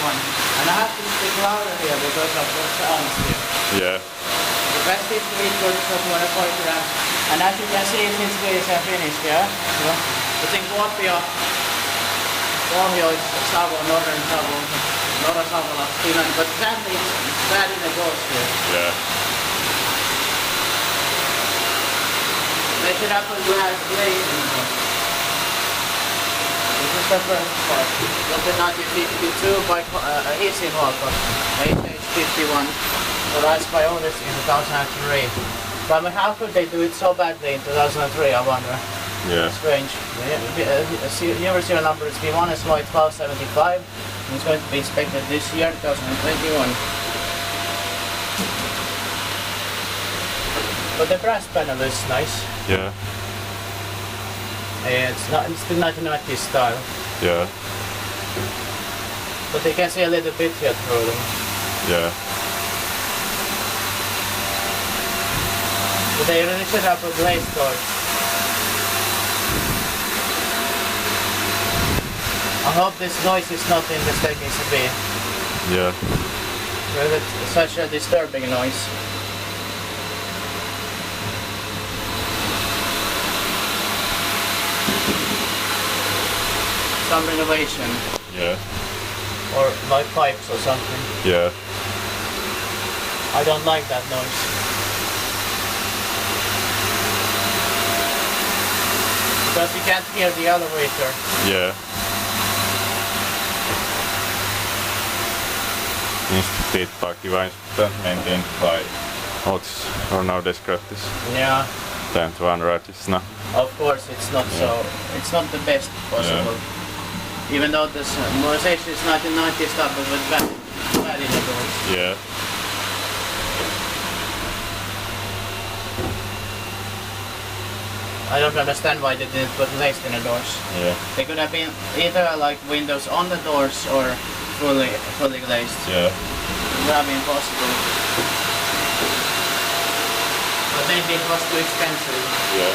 one. And I have to speak louder here because of the sounds here. Yeah. The best is to eat good for 240 grams. And as you can see, since these are finished, yeah? So, it's in Kuopio. Kuopio is Savo, northern Savo, northern Savola, Finland. But sadly, it's bad in the doors here. Yeah. They should have put glass glazing. This is the first part. Built in 1952 by Hissinhuolto, HH51. Authorized by Otis in 2003. But I mean, how could they do it so badly in 2003, I wonder? Yeah. Strange. Year serial number is B1 SY 1275. And it's going to be inspected this year, 2021. But the brass panel is nice. Yeah. It's the 1990s style. Yeah. But you can see a little bit here through them. Yeah. But they really should have a glazed doors. I hope this noise is not in mistaken to be. Yeah. Because it's such a disturbing noise. Some renovation. Yeah. Or like pipes or something. Yeah. I don't like that noise. Because you can't hear the elevator. Yeah. Instituuttiittaakin vain sitten maintained by Otis, or now described this. Yeah. Time to unwrite this now. Of course it's not so, it's not the best possible. Yeah. Even though this modernization is 1990 stuff, but with bad in the doors. Yeah. I don't understand why they didn't put glazed in the doors. Yeah. They could have been either like windows on the doors or fully glazed. Yeah. It would have been possible. But maybe it was too expensive. Yeah.